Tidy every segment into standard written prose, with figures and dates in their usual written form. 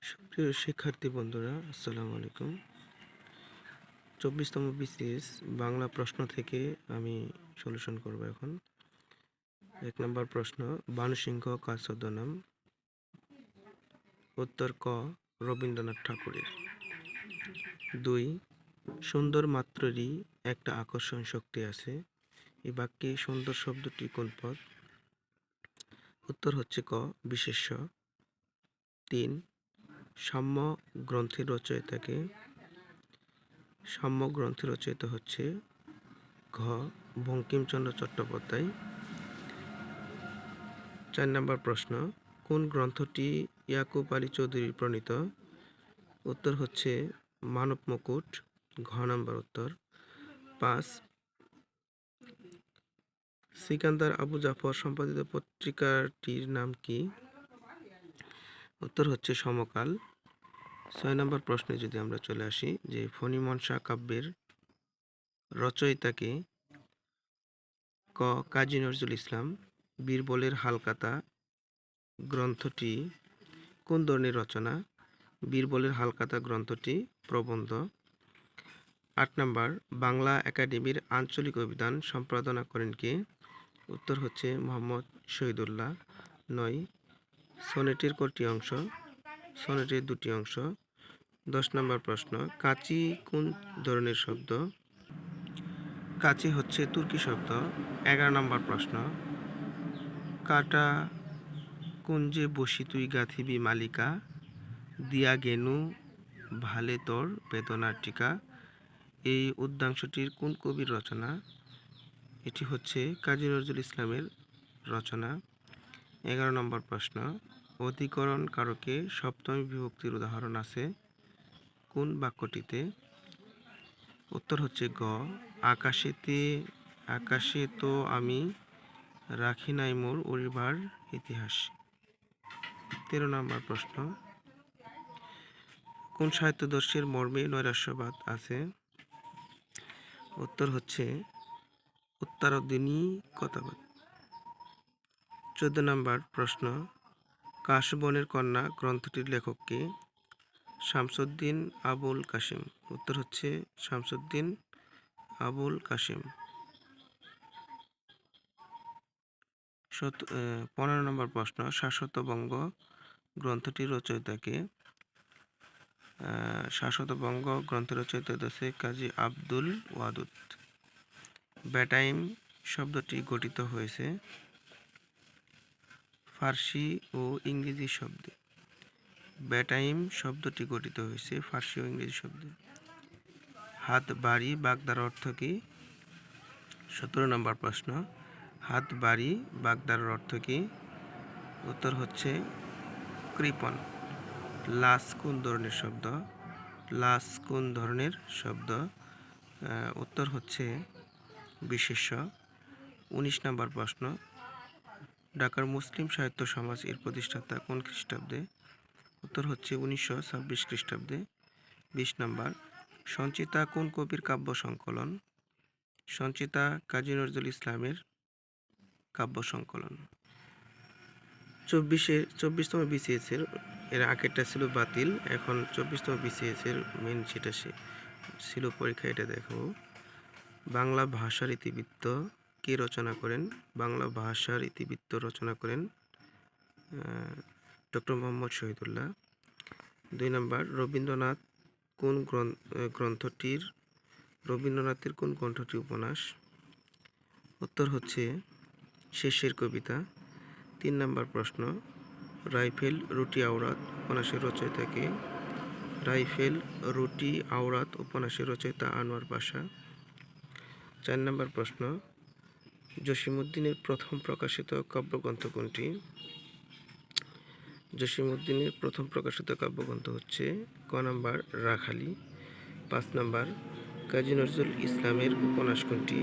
সুপ্রিয় শিক্ষার্থী বন্ধুরা, আসসালামু আলাইকুম। 24তম বিসিএস বাংলা প্রশ্ন থেকে আমি সলিউশন করব এখন। 1 নম্বর প্রশ্ন, বানুসিংহ কার ছদ্মনাম? উত্তর ক, রবীন্দ্রনাথ ঠাকুরের। 2, সুন্দর মাত্রেরই একটা আকর্ষণ শক্তি আছে। এই বাক্যে সুন্দর শব্দটি কোন পদ? উত্তর হচ্ছে ক, বিশেষ্য। 3, সাম্য গ্রন্থের রচয়িতাকে? সাম্য গ্রন্থের রচয়িতা হচ্ছে ঘ, বঙ্কিমচন্দ্র চট্টোপাধ্যায়। 4 নম্বর প্রশ্ন, কোন গ্রন্থটি ইয়াকুব আলী চৌধুরী প্রণীত? উত্তর হচ্ছে মানব মুকুট, ঘ নম্বর উত্তর। 5, সিকান্দার আবু জাফর সম্পাদিত পত্রিকাটির নাম কি? উত্তর হচ্ছে সমকাল। 6 নম্বর প্রশ্নে যদি আমরা চলে আসি, যে ফণিমনসা কাব্যের রচয়িতাকে? ক, কাজী নজরুল ইসলাম। বীরবলের হালখাতা গ্রন্থটি কোন ধরনের রচনা? বীরবলের হালখাতা গ্রন্থটি প্রবন্ধ। 8 নম্বর, বাংলা একাডেমির আঞ্চলিক অভিধান সম্পাদনা করেন কে? উত্তর হচ্ছে মোহাম্মদ শহীদুল্লাহ। 9, সনেটের কয়টি অংশ? সনেটের 2টি অংশ। 10 নম্বর প্রশ্ন, কাঁচি কোন ধরনের শব্দ? কাঁচি হচ্ছে তুর্কি শব্দ। 11 নম্বর প্রশ্ন, কাটা কুঞ্জে বসি তুই গাঁথিবি মালিকা, দিয়া গেনু ভালে তোর বেদনার টিকা। এই উদ্যাংশটির কোন কবির রচনা? এটি হচ্ছে কাজী নজরুল ইসলামের রচনা। 11 নম্বর প্রশ্ন, অধিকরণ কারকে সপ্তমী বিভক্তির উদাহরণ আছে কোন বাক্যটিতে? উত্তর হচ্ছে গ, আকাশে তো আমি রাখি নাই মোর উড়িবার ইতিহাস। 13 নম্বর প্রশ্ন, কোন সাহিত্যদর্শের মর্মে নৈরাশ্যবাদ আছে? উত্তর হচ্ছে উত্তরাধুনিকতাবাদ। 14 নম্বর প্রশ্ন, কাশবনের কন্যা গ্রন্থটির লেখক কে? শামসুদ্দিন আবুল কাসিম। উত্তর হচ্ছে শামসুদ্দিন আবুল কাসিম। 15 নম্বর প্রশ্ন, শাশ্বতবঙ্গ গ্রন্থটির রচয়িতা কে? শাশ্বতবঙ্গ গ্রন্থের রচয়িতা হচ্ছে কাজী আব্দুল ওয়াদুদ। ব্যাটাইম শব্দটি গঠিত হয়েছে ফার্সি ও ইংরেজি শব্দে। ব্যাটাইম শব্দটি গঠিত হয়েছে ফার্সি ও ইংরেজি শব্দে। হাত বাড়ি বাগদার অর্থ কি? 17 নম্বর প্রশ্ন, হাত বাড়ি বাগদার অর্থ কি? উত্তর হচ্ছে কৃপণ। লাস কোন ধরনের শব্দ? লাস কোন ধরনের শব্দ? উত্তর হচ্ছে বিশেষ্য। 19 নম্বর প্রশ্ন, ঢাকার মুসলিম সাহিত্য সমাজ এর প্রতিষ্ঠাতা কোন খ্রিস্টাব্দে? উত্তর হচ্ছে 1926 খ্রিস্টাব্দে। 20 নম্বর, সঞ্চিতা কোন কবির কাব্য সংকলন? সঞ্চিতা কাজী নজরুল ইসলামের কাব্য সংকলন। 24তম বিসিএস এর আগেরটা ছিল বাতিল, এখন 24তম বিসিএস এর মেন যেটা ছিল পরীক্ষা, এটা দেখো। বাংলা ভাষার ইতিবৃত্ত কে রচনা করেন? বাংলা ভাষার ইতিবৃত্ত রচনা করেন ডক্টর মোহাম্মদ শহীদুল্লাহ। 2 নম্বর, রবীন্দ্রনাথের কোন গ্রন্থটির উপন্যাস? উত্তর হচ্ছে শেষের কবিতা। 3 নম্বর প্রশ্ন, রাইফেল রুটি আওরাত উপন্যাসের রচয়িতা কে? রাইফেল রুটি আওরাত উপন্যাসের রচয়িতা আনোয়ার পাশা। 4 নম্বর প্রশ্ন, জসীমউদ্দীনের প্রথম প্রকাশিত কাব্যগ্রন্থ কোনটি? জসীমউদ্দীনের প্রথম প্রকাশিত কাব্যগ্রন্থ হচ্ছে ক নম্বর রাখালি। 5 নম্বর, কাজী নজরুল ইসলামের উপন্যাস কোনটি?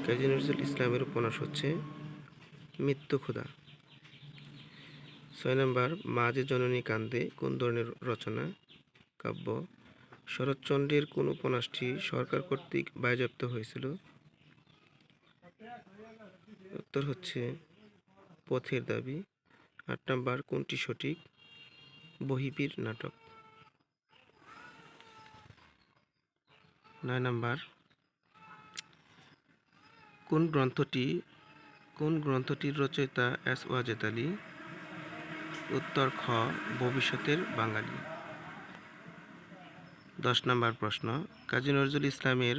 কাজী নজরুল ইসলামের উপন্যাস হচ্ছে মৃত্যুক্ষুধা। 6 নম্বর, মা যে জননী কান্দে কোন ধরনের রচনা? কাব্য। শরৎচন্দ্রের কোন উপন্যাসটি সরকার কর্তৃক বাজেয়াপ্ত হয়েছিল? উত্তর হচ্ছে পথের দাবি। 8 নম্বর, কোনটি সঠিক? বহিবীর নাটক। 9 নাম্বার, কোন গ্রন্থটির রচয়িতা এস ওয়াজেদ আলী? উত্তর খ, ভবিষ্যতের বাঙালি। 10 নাম্বার প্রশ্ন, কাজী নজরুল ইসলামের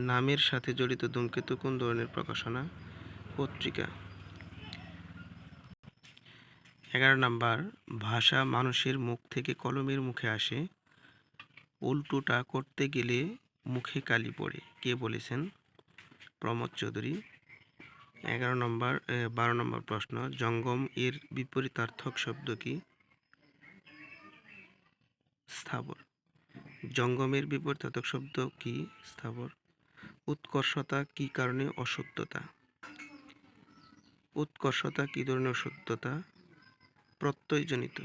নামের সাথে জড়িত ধূমকেতু কোন ধরনের প্রকাশনা পত্রিকা? 11 নাম্বার, ভাষা মানুষের মুখ থেকে কলমের মুখে আসে, উল্টোটা করতে গেলে মুখে কালি পড়ে, কে বলেছেন? প্রমোদ চৌধুরী। 12 নম্বর প্রশ্ন, জঙ্গম এর বিপরীতার্থক শব্দ কি? স্থাবর। জঙ্গমের বিপরীতার্থক শব্দ কি? স্থাবর। উৎকর্ষতা কি কারণে অসত্যতা? উৎকর্ষতা কি ধরনের অসত্যতা? প্রত্যয়জনিত।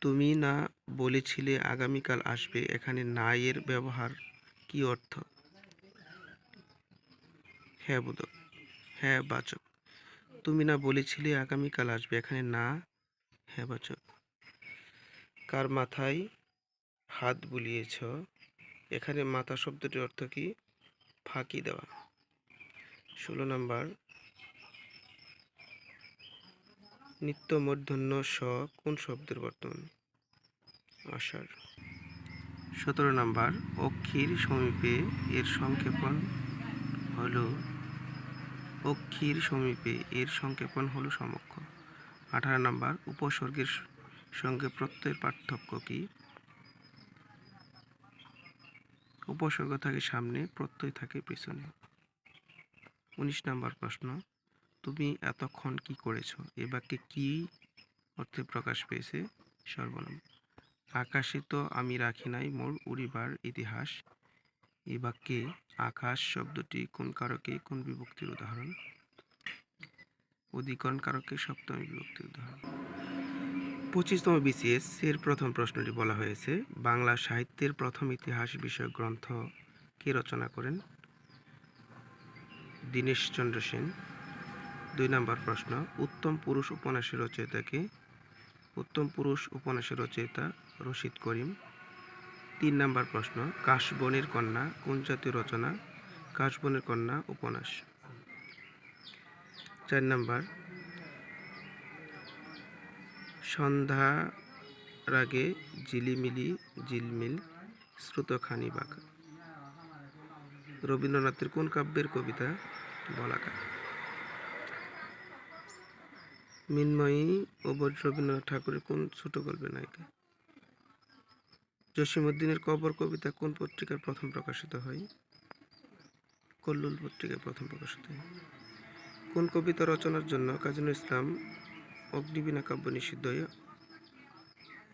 তুমি না বলেছিলে আগামীকাল আসবে, এখানে না এর ব্যবহার কি অর্থ? হ্যাঁ বোধক, হ্যাঁ বাচক। তুমি না বলেছিলে আগামীকাল আসবে, এখানে না হ্যাঁ বাচক। কার মাথায় হাত বুলিয়েছ? এখানে মাথা শব্দটির অর্থ কি? ফাঁকি দেওয়া। 16 নাম্বার, নিত্য মূর্ধন্য স কোন শব্দের বর্তমান? আষাঢ়। 17 নাম্বার, অক্ষির সমীপে এর সংক্ষেপণ হলো? অক্ষির সমীপে এর সংক্ষেপণ হলো সমক্ষ। 18 নাম্বার, উপসর্গের সঙ্গে প্রত্যয়ের পার্থক্য কি? উপসর্গ থাকে সামনে, প্রত্যয় থাকে পেছনে। 19 নাম্বার প্রশ্ন, তুমি এতক্ষণ কি করেছো? এ বাক্যে কি অর্থে প্রকাশ পেয়েছে? সর্বনাম। আকাশে তো আমি রাখি নাই মোর উড়িবার ইতিহাস, এই বাক্যে আকাশ শব্দটি কোন কারকে কোন বিভক্তির উদাহরণ? অধিকরণ কারকে সপ্তমী বিভক্তির উদাহরণ। 25তম BCS এর প্রথম প্রশ্নটি বলা হয়েছে, বাংলা সাহিত্যের প্রথম ইতিহাস বিষয়ক গ্রন্থ কে রচনা করেন? দীনেশচন্দ্র সেন। 2 নম্বর প্রশ্ন, উত্তম পুরুষ উপন্যাসের রচয়িতা কে? উত্তম পুরুষ উপন্যাসের রচয়িতা রশিদ করিম। 3 নম্বর প্রশ্ন, কাশবনের কন্যা কোন জাতীয় রচনা? কাশবনের কন্যা উপন্যাস। 4 নম্বর, সন্ধ্যার আগে ঝিলিমিলি ঝিলমিল স্রোতখানি বাঁকা, রবীন্দ্রনাথের কোন কাব্যের কবিতা? বলাকা। মৃন্ময়ী ও রবীন্দ্রনাথ ঠাকুরের কোন ছোট গল্পের নায়িকা? জসীমউদ্দীনের কবর কবিতা কোন পত্রিকায় প্রথম প্রকাশিত হয়? কল্লোল পত্রিকায় প্রথম প্রকাশিত হয়। কোন কবিতা রচনার জন্য কাজী নজরুল ইসলাম অগ্নিবীণা কাব্য নিষিদ্ধ হয়?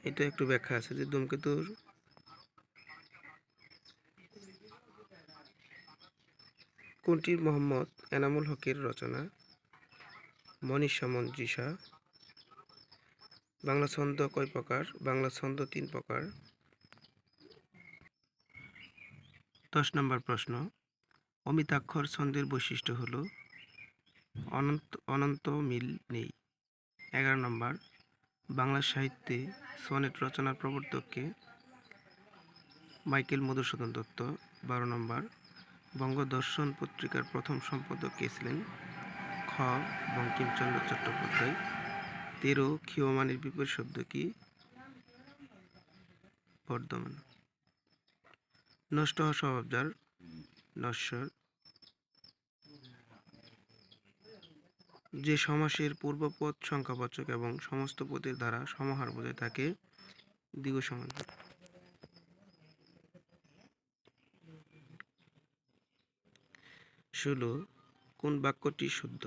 এটা একটু ব্যাখ্যা আছে যে ধূমকেতুর কোনটি মোহাম্মদ এনামুল হকের রচনা? মনীষা মঞ্জিসা। বাংলা ছন্দ কয় প্রকার? বাংলা ছন্দ 3 প্রকার। 10 নম্বর প্রশ্ন, অমিতাক্ষর ছন্দের বৈশিষ্ট্য হলো? অনন্ত মিল নেই। 11 নম্বর, বাংলা সাহিত্যে সনেট রচনার প্রবর্তক কে? মাইকেল মধুসূদন দত্ত। 12 নম্বর, বঙ্গদর্শন পত্রিকার প্রথম সম্পাদক কে ছিলেন? খ, বঙ্কিমচন্দ্র চট্টোপাধ্যায়। 13, ক্ষীয়মানের বিপরীত শব্দ কি? বর্ধমান। নষ্ট হওয়া স্বভাব যার? নশ্বর। যে সমাসের পূর্বপদ সংখ্যাবাচক এবং সমস্ত পদের দ্বারা সমাহার বোঝায় তাকে দ্বিগু সমাস। 16, কোন বাক্যটি শুদ্ধ?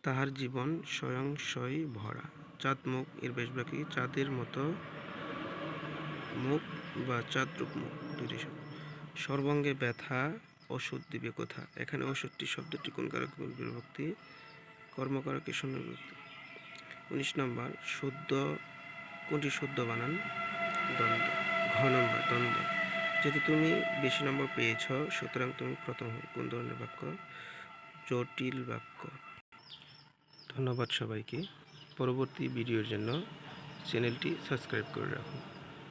তাহার জীবন স্বয়ংসই ভরা। চাঁদ মুখ এর ব্যাসবাক্য কি? চাঁদের মতো মুখ বা চাঁদরূপ মুখ, দুটি শব্দ। সর্বাঙ্গে ব্যথা ওষুধ দিবে কোথা? এখানে ওষুধটি শব্দটি কোন কারকে কোন বিভক্তি? কর্মকারকে শূন্য বিভক্তি। 19 নম্বর, শুদ্ধ কোনটি শুদ্ধ বানান? দ্বন্দ্ব। ঘ নম্বর, দ্বন্দ্ব। যেহেতু তুমি বেশি নম্বর পেয়েছ সুতরাং তুমি প্রথম হবে। কোন ধরনের বাক্য? জটিল বাক্য। ধন্যবাদ সবাইকে। পরবর্তী ভিডিওর জন্য চ্যানেলটি সাবস্ক্রাইব করে রাখুন।